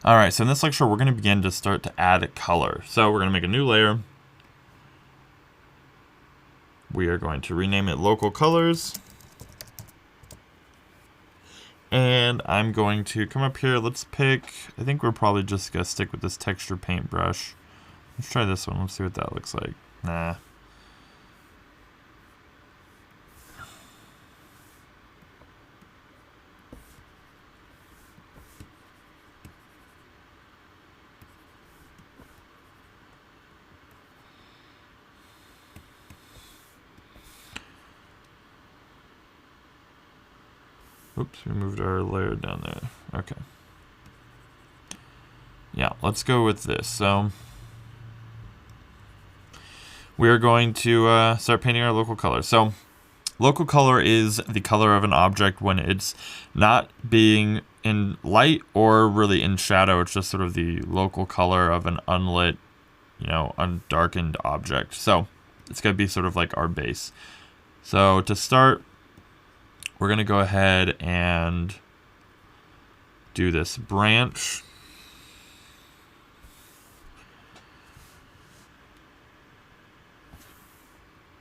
Alright, so in this lecture we're going to begin to start to add color. So we're going to make a new layer. We are going to rename it local colors. And I'm going to come up here, let's pick, I think we're probably just going to stick with this texture paintbrush. Let's try this one, let's see what that looks like. Nah. Oops, we moved our layer down there. Okay. Yeah, let's go with this. So we are going to start painting our local color. So local color is the color of an object when it's not being in light or really in shadow. It's just sort of the local color of an unlit, undarkened object. So it's going to be sort of like our base. So to start, we're going to go ahead and do this branch.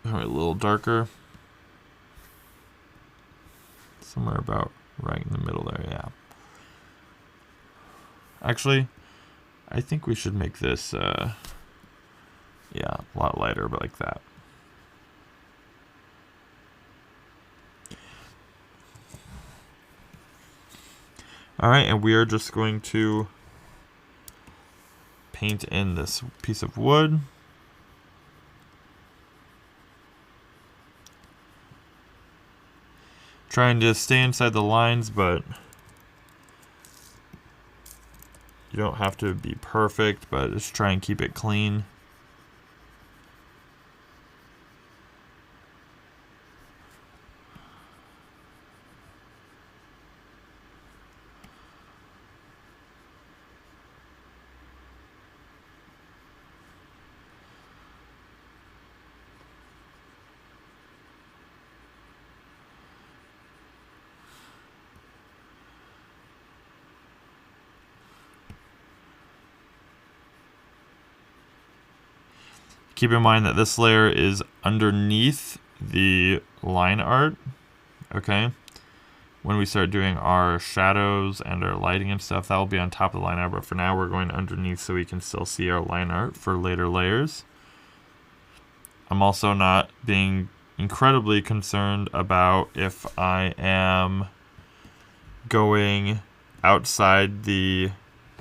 A little darker. Somewhere about right in the middle there, yeah. Actually, I think we should make this, a lot lighter, but like that. Alright, and we are just going to paint in this piece of wood. Trying to stay inside the lines, but you don't have to be perfect, but just try and keep it clean. Keep in mind that this layer is underneath the line art, okay? When we start doing our shadows and our lighting and stuff, that will be on top of the line art, but for now we're going underneath so we can still see our line art for later layers. I'm also not being incredibly concerned about if I am going outside the,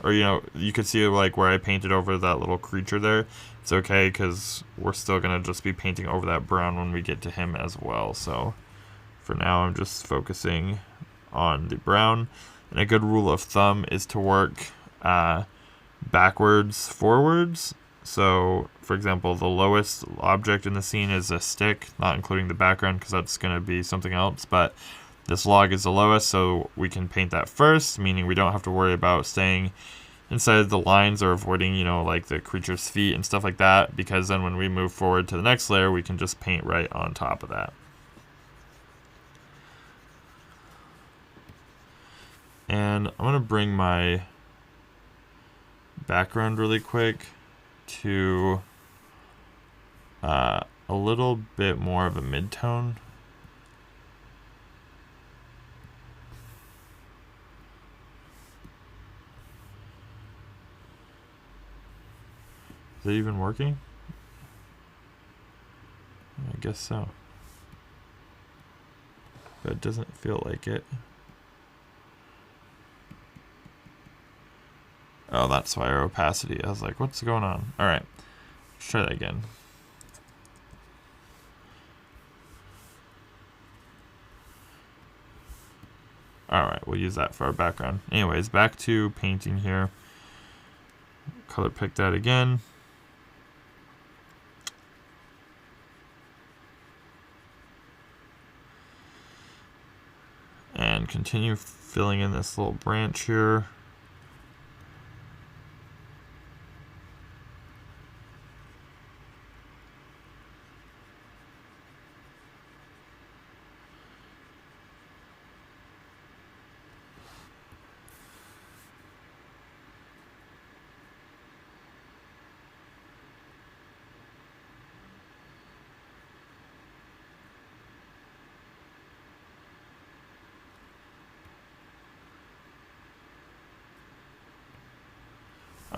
or you could see like where I painted over that little creature there. It's okay because we're still gonna just be painting over that brown when we get to him as well. So for now I'm just focusing on the brown, and a good rule of thumb is to work backwards forwards. So for example, the lowest object in the scene is a stick, not including the background because that's going to be something else, but this log is the lowest, so we can paint that first, meaning we don't have to worry about staying inside the lines or avoiding, like the creature's feet and stuff like that, because then when we move forward to the next layer, we can just paint right on top of that. And I'm going to bring my background really quick to a little bit more of a mid-tone. Is it even working? I guess so. But it doesn't feel like it. Oh, that's why our opacity. I was like, what's going on? Alright, let's try that again. Alright, we'll use that for our background. Anyways, back to painting here. Color pick that again. And continue filling in this little branch here.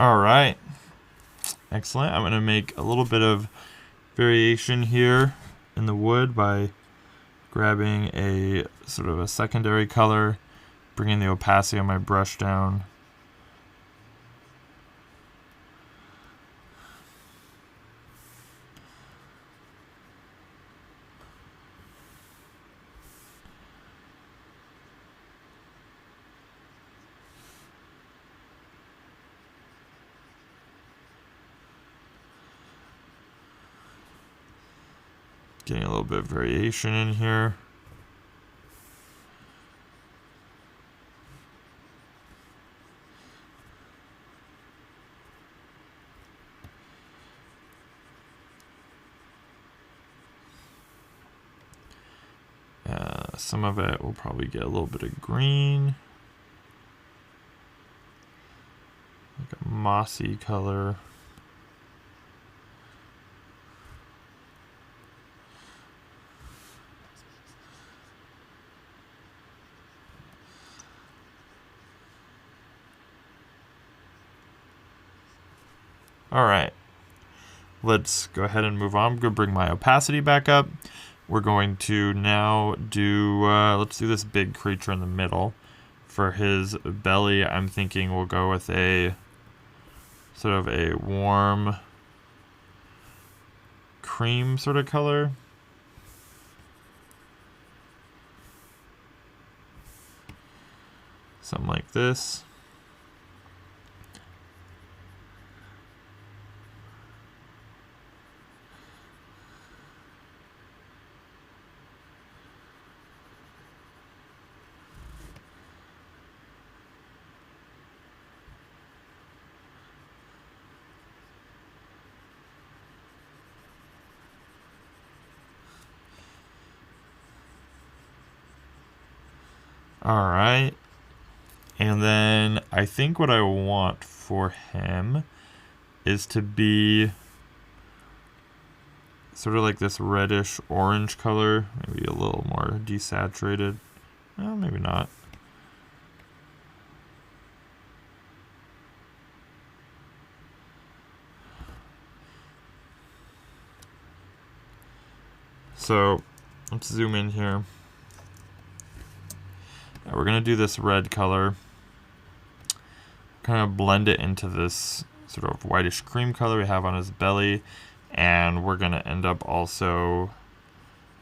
All right. Excellent. I'm going to make a little bit of variation here in the wood by grabbing a sort of a secondary color, bringing the opacity on my brush down. Getting a little bit of variation in here. Some of it will probably get a little bit of green, like a mossy color. All right, let's go ahead and move on. I'm going to bring my opacity back up. We're going to now do, let's do this big creature in the middle. For his belly, I'm thinking we'll go with a sort of a warm cream sort of color. Something like this. All right. And then I think what I want for him is to be sort of like this reddish orange color, maybe a little more desaturated. Well, maybe not. So let's zoom in here. Now we're going to do this red color, kind of blend it into this sort of whitish cream color we have on his belly, and we're going to end up also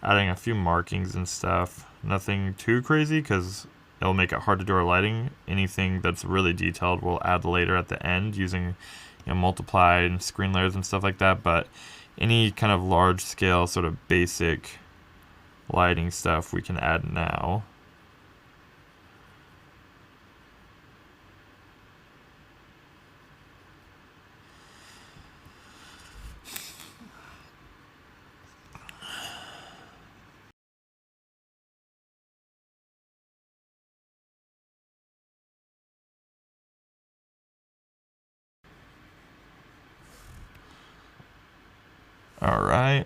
adding a few markings and stuff. Nothing too crazy because it'll make it hard to do our lighting. Anything that's really detailed we'll add later at the end using multiply and screen layers and stuff like that, but any kind of large scale sort of basic lighting stuff we can add now. All right,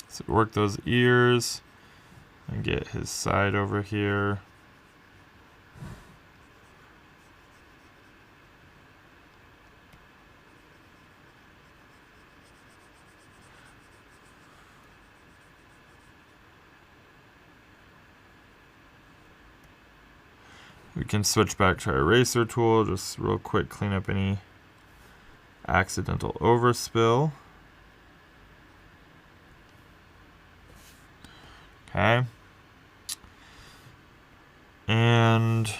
so work those ears and get his side over here. We can switch back to our eraser tool, just real quick clean up any accidental overspill. Okay. And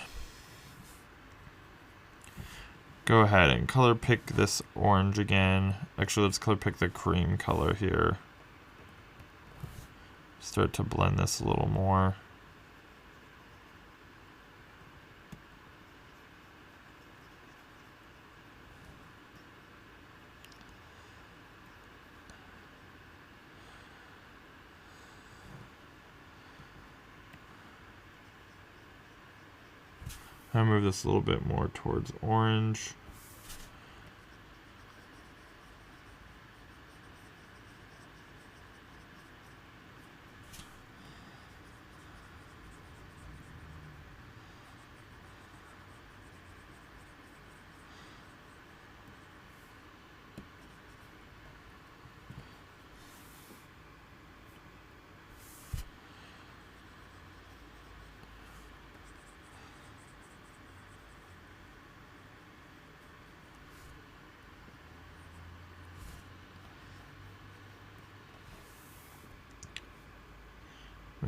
go ahead and color pick this orange again. Actually, let's color pick the cream color here. Start to blend this a little more. I'll move this a little bit more towards orange.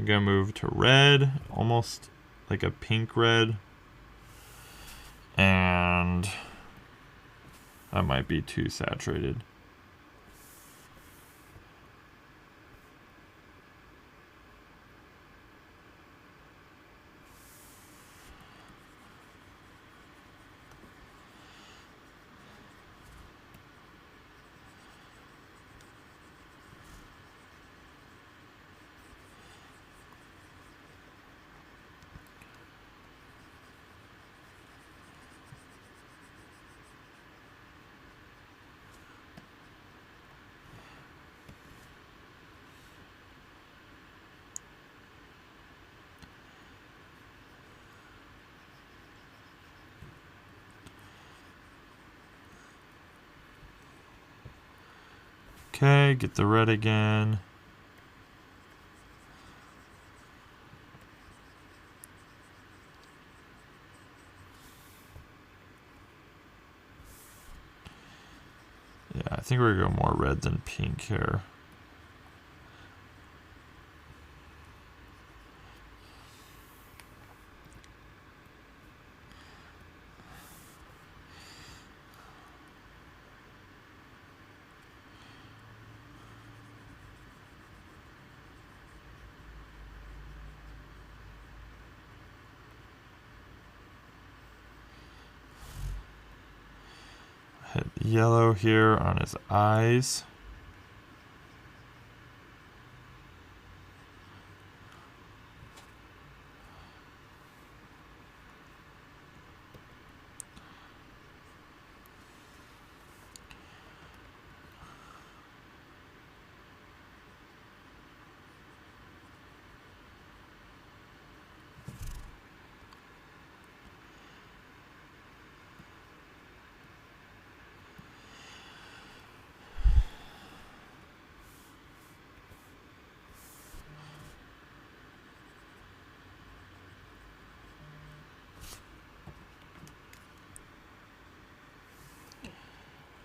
We're gonna move to red, almost like a pink red. And that might be too saturated. Okay, get the red again. Yeah, I think we're gonna go more red than pink here. Hit yellow here on his eyes.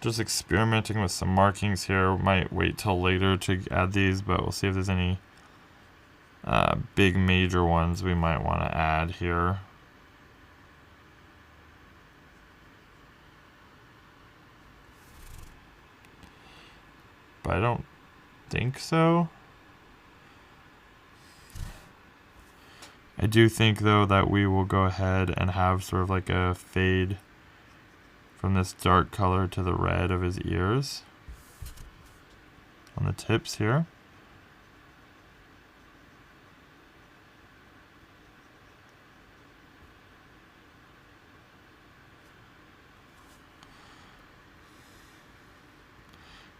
Just experimenting with some markings here. We might wait till later to add these, but we'll see if there's any big major ones we might want to add here. But I don't think so. I do think though that we will go ahead and have sort of like a fade from this dark color to the red of his ears on the tips here.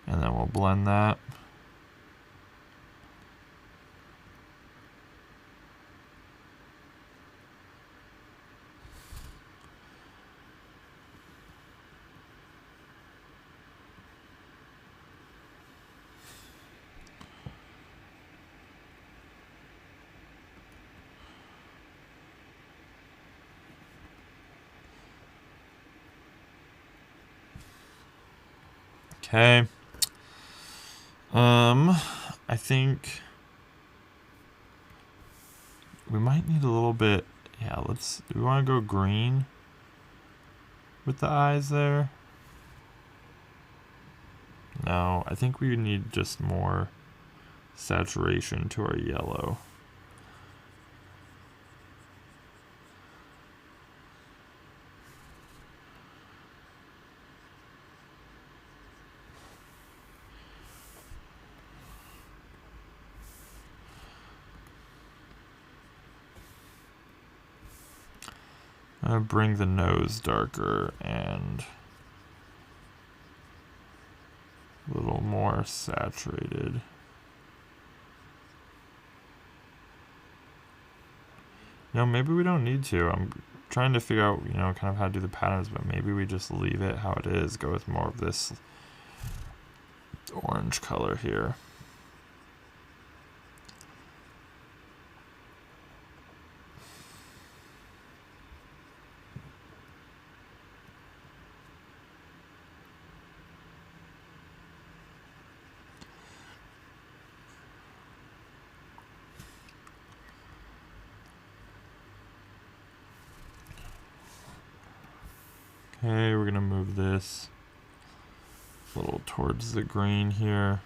And then we'll blend that. Okay. I think we might need a little bit. Yeah, do we want to go green with the eyes there? No, I think we need just more saturation to our yellow. Bring the nose darker and a little more saturated. No, maybe we don't need to. I'm trying to figure out, kind of how to do the patterns, but maybe we just leave it how it is. Go with more of this orange color here. Okay, we're gonna move this a little towards the green here.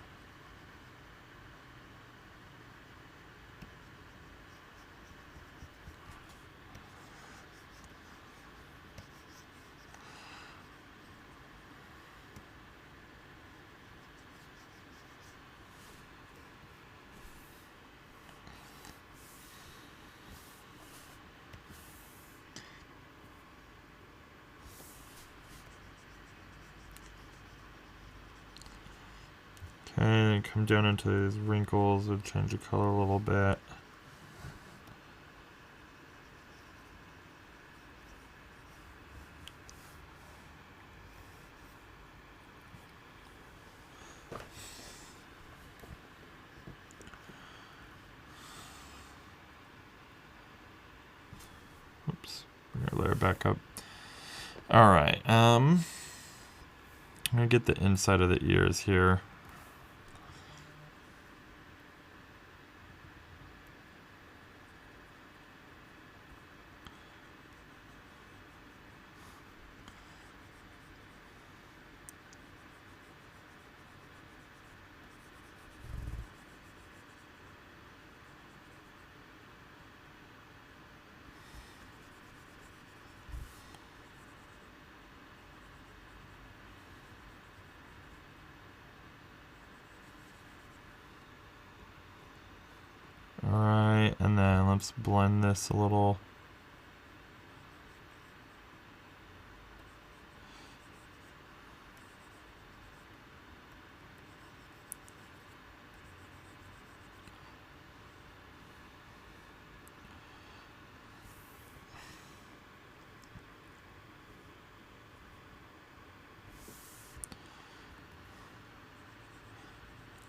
Okay, and come down into these wrinkles and change the color a little bit. Oops, bring our layer back up. All right, I'm gonna get the inside of the ears here. Alright, and then let's blend this a little.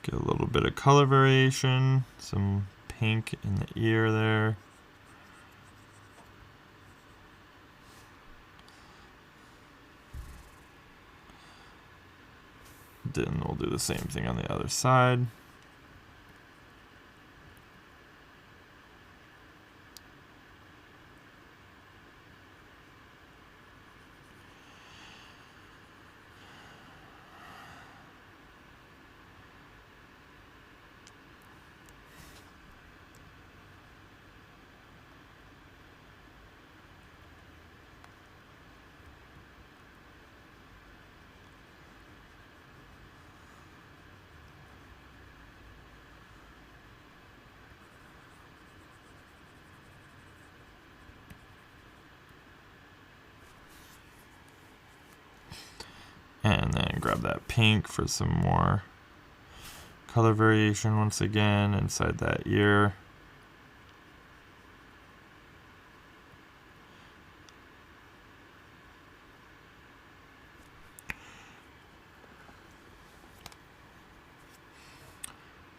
Get a little bit of color variation, some pink in the ear there. Then we'll do the same thing on the other side. And then grab that pink for some more color variation once again inside that ear.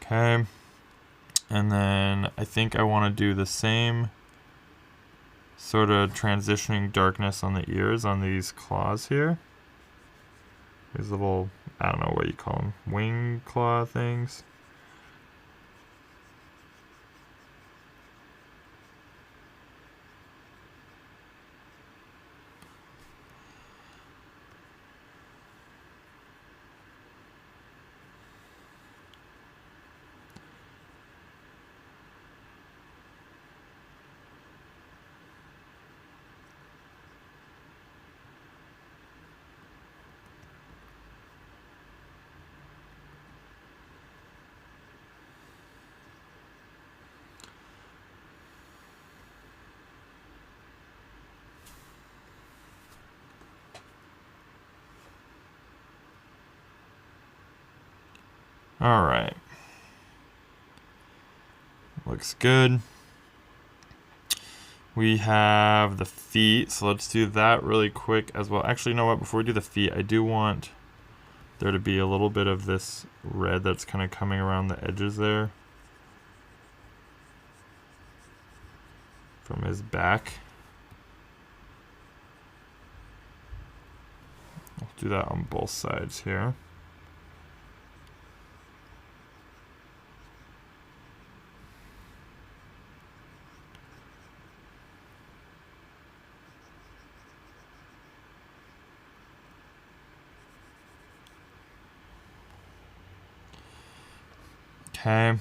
Okay, and then I think I want to do the same sort of transitioning darkness on the ears on these claws here. These little, I don't know what you call them, wing claw things. All right. Looks good. We have the feet, so let's do that really quick as well. Actually, you know what? Before we do the feet, I do want there to be a little bit of this red that's kind of coming around the edges there from his back. I'll do that on both sides here. Okay.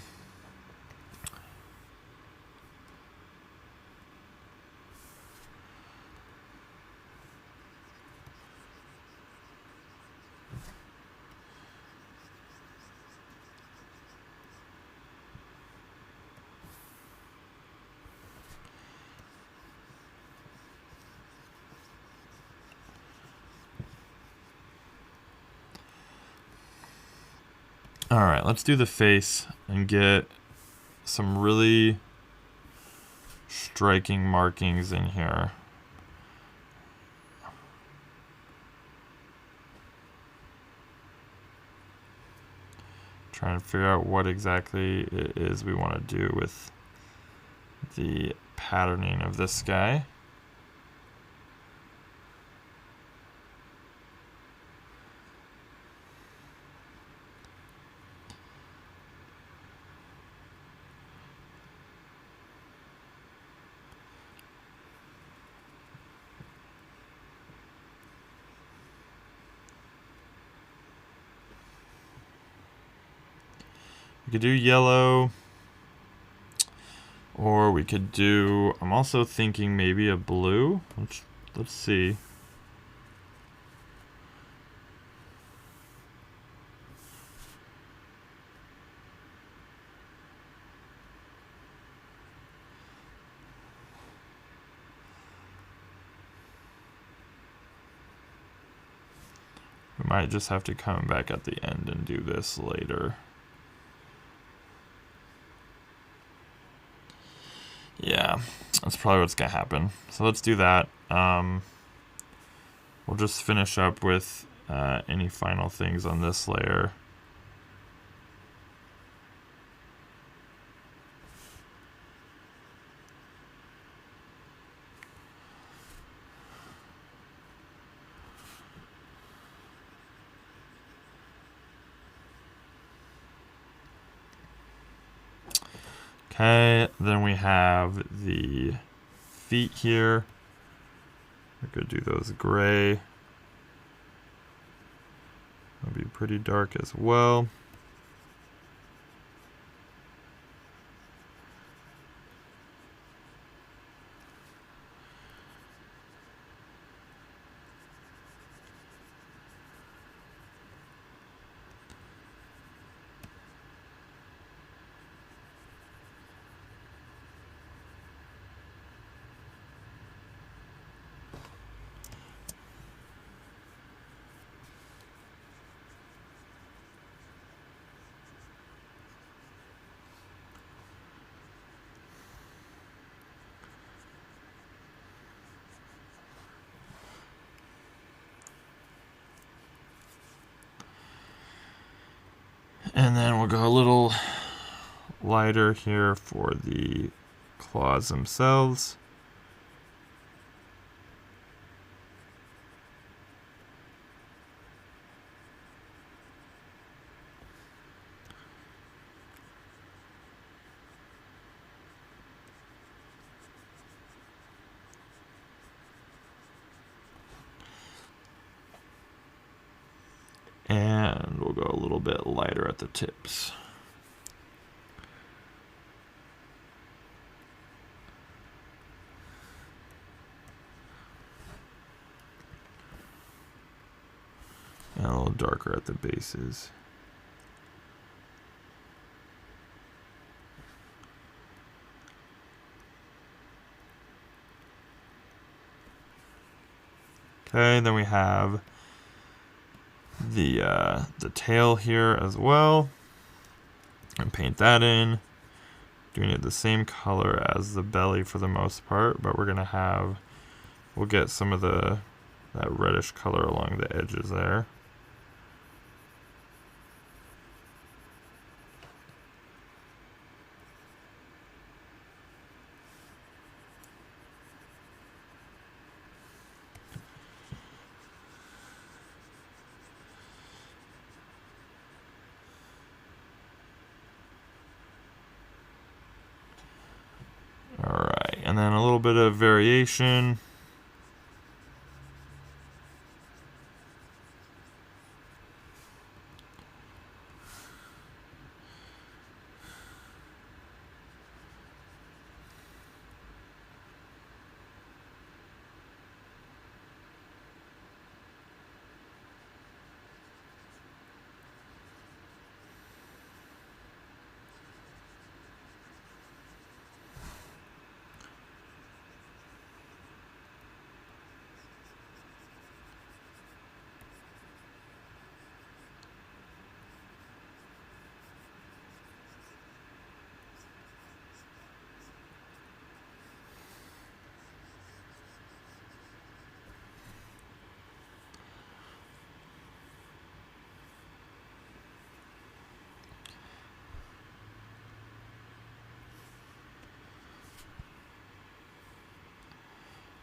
All right, let's do the face and get some really striking markings in here. Trying to figure out what exactly it is we want to do with the patterning of this guy. We could do yellow, or we could do, I'm also thinking maybe a blue. Let's see. We might just have to come back at the end and do this later. Yeah, that's probably what's gonna happen. So let's do that. We'll just finish up with any final things on this layer. Okay, then we have the feet here. We're gonna do those gray. It'll be pretty dark as well. And then we'll go a little lighter here for the claws themselves. And we'll go a little bit lighter at the tips. And a little darker at the bases. Okay, then we have the tail here as well, and paint that in, doing it the same color as the belly for the most part, but we'll get some of that reddish color along the edges there. Alright, and then a little bit of variation.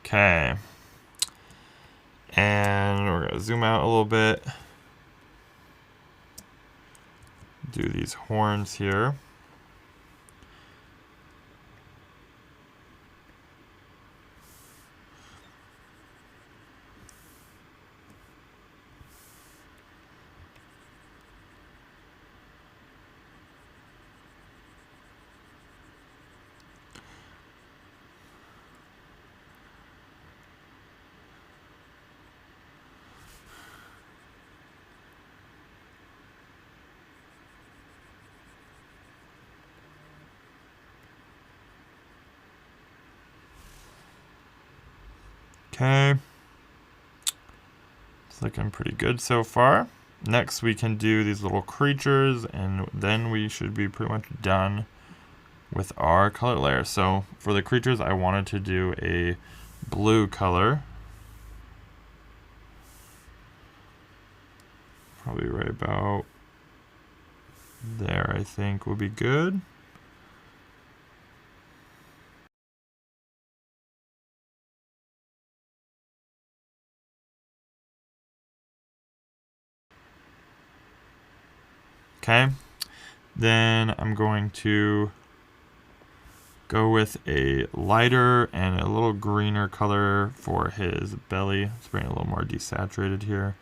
Okay. And we're going to zoom out a little bit. Do these horns here. Okay. It's looking pretty good so far. Next we can do these little creatures, and then we should be pretty much done with our color layer. So for the creatures, I wanted to do a blue color. Probably right about there, I think, would be good. Okay, then I'm going to go with a lighter and a little greener color for his belly. Let's bring it a little more desaturated here.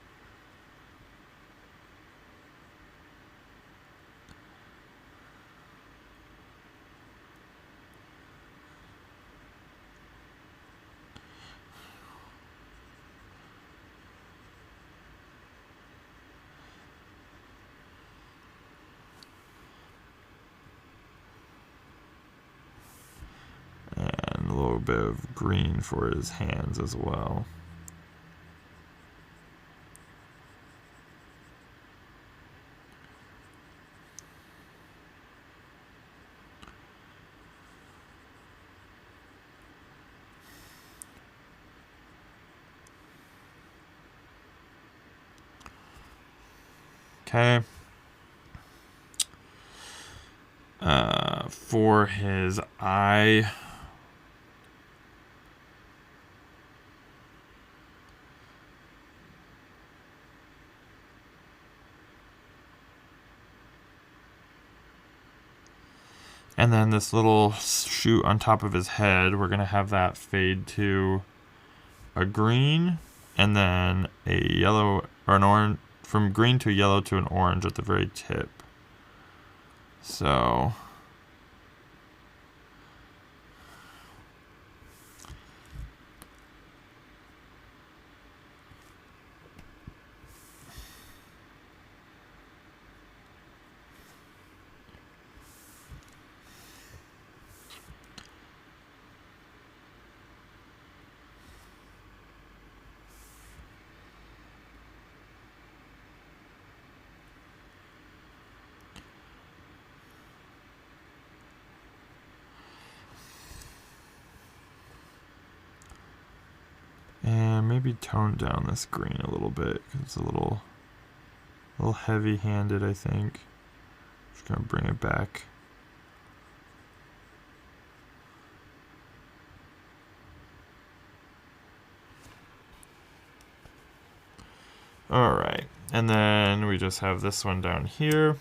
And a little bit of green for his hands as well. Okay. For his eye, and then this little shoot on top of his head, we're going to have that fade to a green, and then a yellow, or an orange, from green to yellow to an orange at the very tip. So and maybe tone down this green a little bit, because it's a little heavy-handed, I think. Just gonna bring it back. Alright, and then we just have this one down here.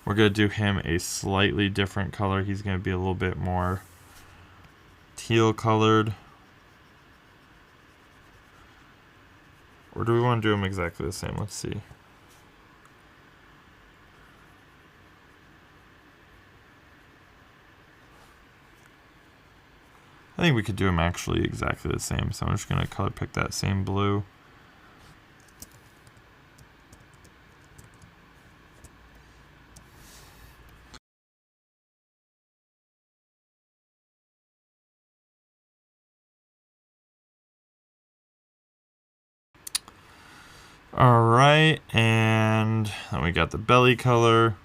We're gonna do him a slightly different color. He's gonna be a little bit more teal colored. Or do we want to do them exactly the same? Let's see. I think we could do them actually exactly the same, so I'm just going to color pick that same blue. Alright, and then we got the belly color.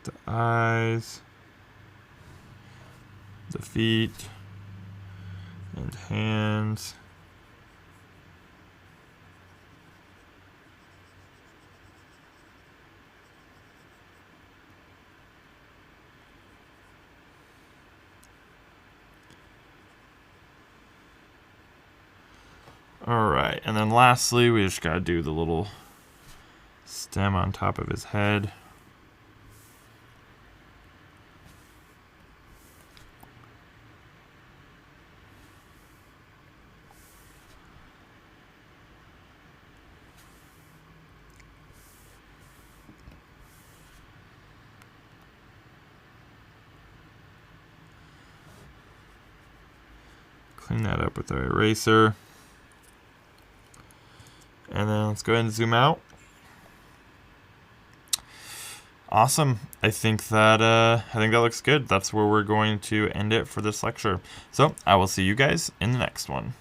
The eyes, the feet, and hands. Alright, and then lastly, we just gotta do the little stem on top of his head. Clean that up with our eraser. And then let's go ahead and zoom out. Awesome. I think that looks good. That's where we're going to end it for this lecture. So I will see you guys in the next one.